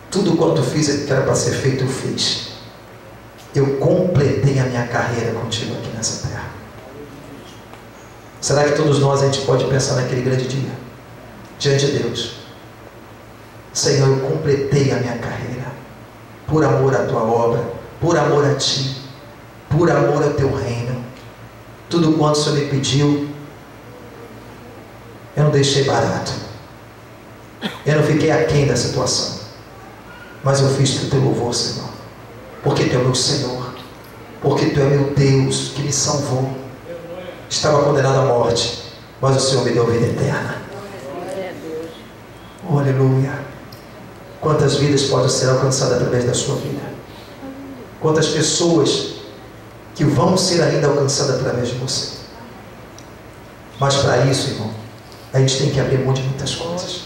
tudo quanto fiz que era para ser feito, eu fiz. Eu completei a minha carreira contigo aqui nessa terra. Será que todos nós a gente pode pensar naquele grande dia, diante de Deus? Senhor, eu completei a minha carreira, por amor à tua obra, por amor a ti, por amor ao teu reino. Tudo quanto o Senhor me pediu, eu não deixei barato. Eu não fiquei aquém da situação, mas eu fiz para o teu louvor, Senhor, porque tu é meu Senhor, porque tu é meu Deus que me salvou. Estava condenado à morte, mas o Senhor me deu vida eterna. Oh, aleluia. Quantas vidas podem ser alcançadas através da sua vida? Quantas pessoas que vão ser ainda alcançadas através de você? Mas para isso, irmão, a gente tem que abrir mão de muitas coisas.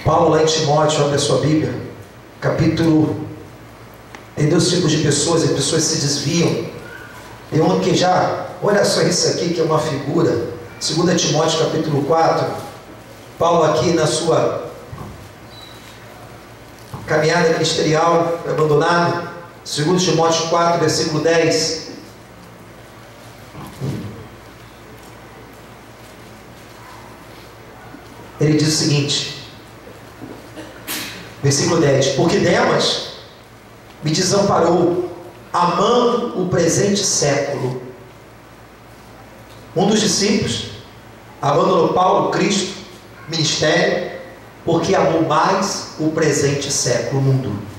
Paulo lá em Timóteo, abre a sua Bíblia, capítulo... Tem 2 tipos de pessoas, as pessoas se desviam. Tem um que já... Olha só isso aqui que é uma figura. 2 Timóteo capítulo 4. Paulo aqui na sua caminhada ministerial, foi abandonado. 2 Timóteo 4, versículo 10. Ele diz o seguinte, versículo 10: porque Demas me desamparou, amando o presente século. Um dos discípulos abandonou Paulo, Cristo, ministério, porque amou mais o presente século, o mundo.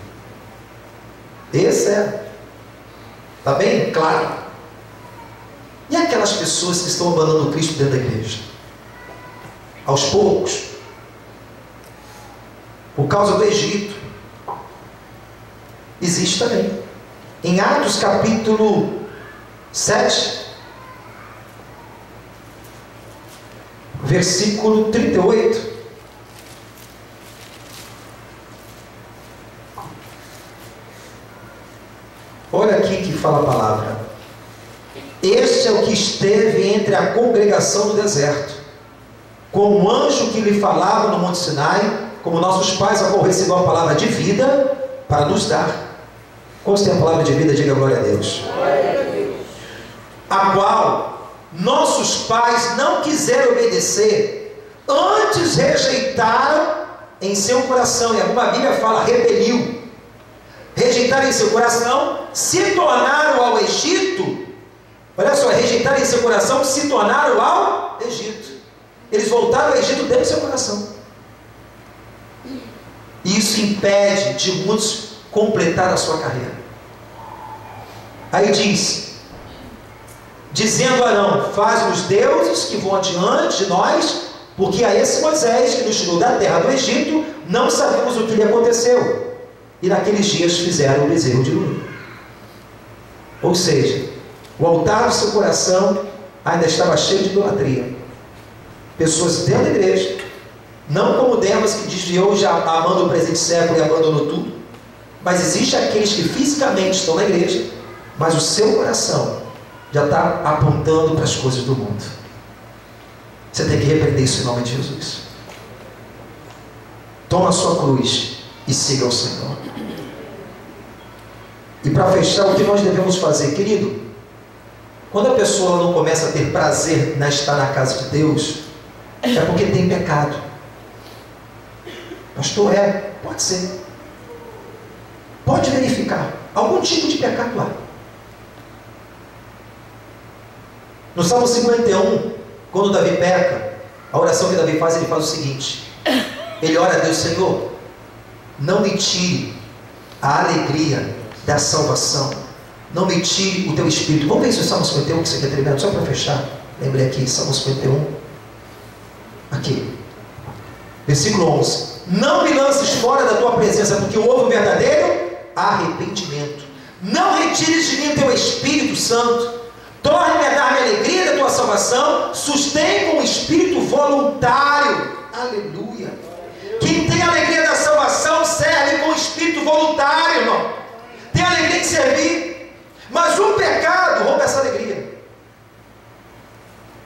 Esse é, está bem claro. E aquelas pessoas que estão abandonando Cristo dentro da igreja? Aos poucos, por causa do Egito, existe também. Em Atos capítulo 7, versículo 38, olha aqui que fala a palavra: este é o que esteve entre a congregação do deserto, com o anjo que lhe falava no monte Sinai, como nossos pais aborreceram a palavra de vida para nos dar. Quantos tem a palavra de vida? Diga glória a Deus. A qual nossos pais não quiseram obedecer, antes rejeitaram em seu coração, e alguma Bíblia fala rebeliu, rejeitaram em seu coração, se tornaram ao Egito. Olha só, rejeitaram em seu coração, se tornaram ao Egito. Eles voltaram ao Egito dentro do seu coração. Isso impede de muitos completar a sua carreira. Aí diz, dizendo Arão: faz-nos deuses que vão adiante de nós, porque a esse Moisés que nos tirou da terra do Egito, não sabemos o que lhe aconteceu. E naqueles dias fizeram o bezerro de ouro. Ou seja, o altar do seu coração ainda estava cheio de idolatria. Pessoas dentro da igreja, não como Demas, que desviou já amando o presente século e abandonou tudo, mas existe aqueles que fisicamente estão na igreja, mas o seu coração já está apontando para as coisas do mundo. Você tem que repreender isso em nome de Jesus. Toma a sua cruz e siga o Senhor. E para fechar, o que nós devemos fazer, querido? Quando a pessoa não começa a ter prazer na estar na casa de Deus, é porque tem pecado. Pastor, pode ser. Pode verificar algum tipo de pecado lá. No Salmo 51, quando Davi peca, a oração que Davi faz, ele faz o seguinte: ele ora a Deus: Senhor, não me tire a alegria da salvação, não me tire o teu espírito. Vamos ver se o Salmo 51, que isso aqui é tremendo, só para fechar. Lembrei aqui, Salmo 51, aqui, versículo 11: não me lances fora da tua presença, porque eu ouvo o verdadeiro arrependimento. Não retires de mim teu Espírito Santo. Torne-me a dar-me a alegria da tua salvação. Sustém com o espírito voluntário. Aleluia. Quem tem a alegria da salvação serve com o espírito voluntário, irmão. Tem alegria de servir. Mas o pecado rouba essa alegria.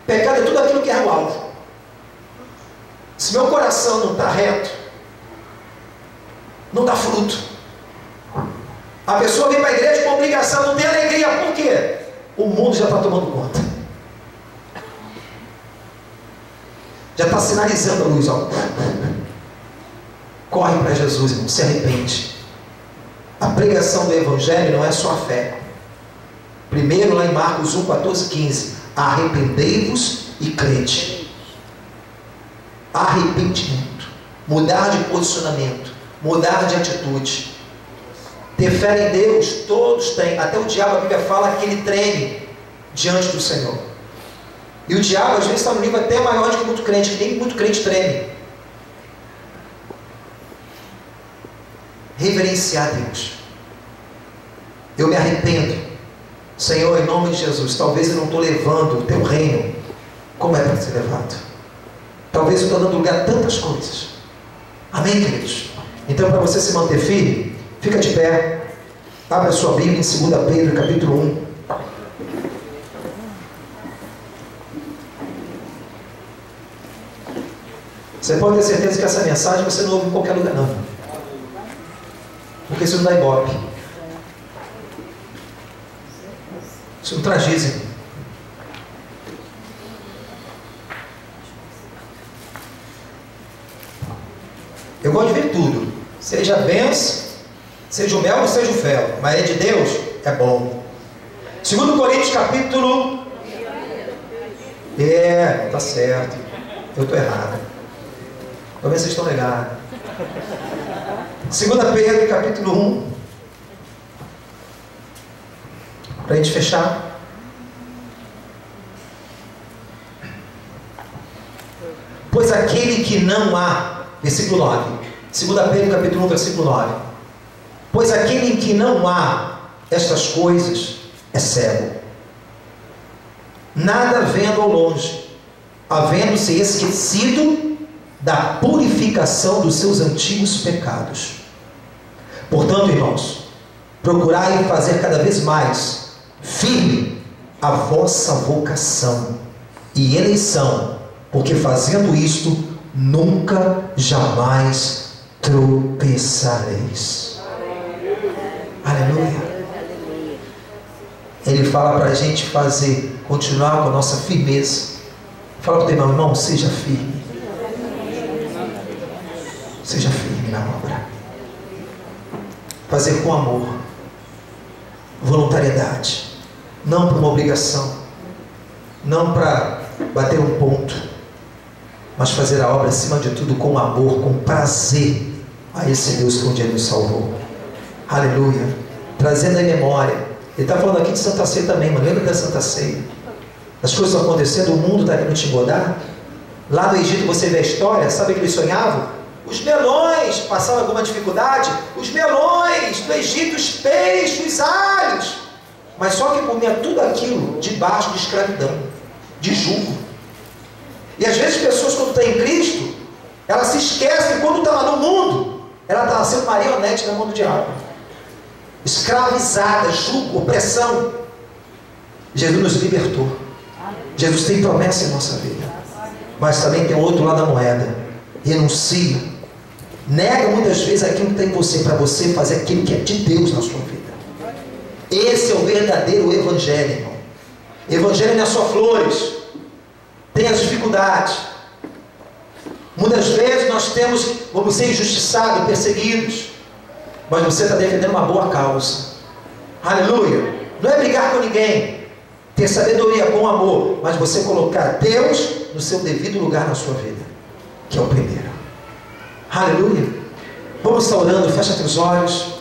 Pecado é tudo aquilo que é o alvo. Se meu coração não está reto, não dá fruto. A pessoa vem para a igreja com obrigação, não tem alegria. Por quê? O mundo já está tomando conta. Já está sinalizando a luz, ó. Corre para Jesus, irmão, se arrepende. A pregação do Evangelho não é só a fé. Primeiro, lá em Marcos 1, 14, 15: arrependei-vos e crede. Arrependimento, mudar de posicionamento, mudar de atitude. Ter fé em Deus, todos têm. Até o diabo, a Bíblia fala que ele treme diante do Senhor. E o diabo às vezes está no nível até maior do que muito crente, que nem muito crente treme. Reverenciar Deus. Eu me arrependo, Senhor, em nome de Jesus. Talvez eu não estou levando o teu reino como é para ser levado. Talvez eu estou dando lugar a tantas coisas. Amém, queridos? Então, para você se manter firme, fica de pé, abre a sua Bíblia em 2 Pedro, capítulo 1. Você pode ter certeza que essa mensagem você não ouve em qualquer lugar, não. Porque isso não dá ibope. Isso não traz dízimo. Eu gosto de ver tudo. Seja benção, seja o mel ou seja o fel. Mas é de Deus, é bom. 2 Coríntios capítulo... tá certo. Eu estou errado. Talvez vocês estão ligados. 2 Pedro capítulo 1. Para a gente fechar. Pois aquele que não há, versículo 9. 2 Pedro capítulo 1, versículo 9. Pois aquele em que não há estas coisas é cego, nada vendo ao longe, havendo-se esquecido da purificação dos seus antigos pecados. Portanto, irmãos, procurai fazer cada vez mais firme a vossa vocação e eleição, porque fazendo isto, nunca jamais tropeçareis. Aleluia. Ele fala para a gente continuar com a nossa firmeza. Fala para o teu irmão, seja firme. Seja firme na obra. Fazer com amor, voluntariedade, não por uma obrigação, não para bater um ponto, mas fazer a obra acima de tudo com amor, com prazer a esse Deus que um dia nos salvou. Aleluia. Trazendo em memória. Ele está falando aqui de Santa Ceia também, mas lembra da Santa Ceia? As coisas estão acontecendo, o mundo está querendo te engodar. Lá no Egito você vê a história, sabe o que eles sonhavam? Os melões, passavam alguma dificuldade, os melões do Egito, os peixes, os alhos. Mas só que comia tudo aquilo debaixo de escravidão, de jugo. E às vezes pessoas, quando estão em Cristo, elas se esquecem que quando está lá no mundo, ela está sendo marionete na mão do diabo. Escravizada, jugo, opressão. Jesus nos libertou. Jesus tem promessa em nossa vida, mas também tem outro lado da moeda. Renuncia, nega muitas vezes aquilo que tem em você, para você fazer aquilo que é de Deus na sua vida. Esse é o verdadeiro evangelho, irmão. Evangelho não é só flores, tem as dificuldades. Muitas vezes nós vamos ser injustiçados, perseguidos, mas você está defendendo uma boa causa. Aleluia. Não é brigar com ninguém, ter sabedoria com amor, mas você colocar Deus no seu devido lugar na sua vida, que é o primeiro. Aleluia. Vamos estar orando, fecha teus olhos.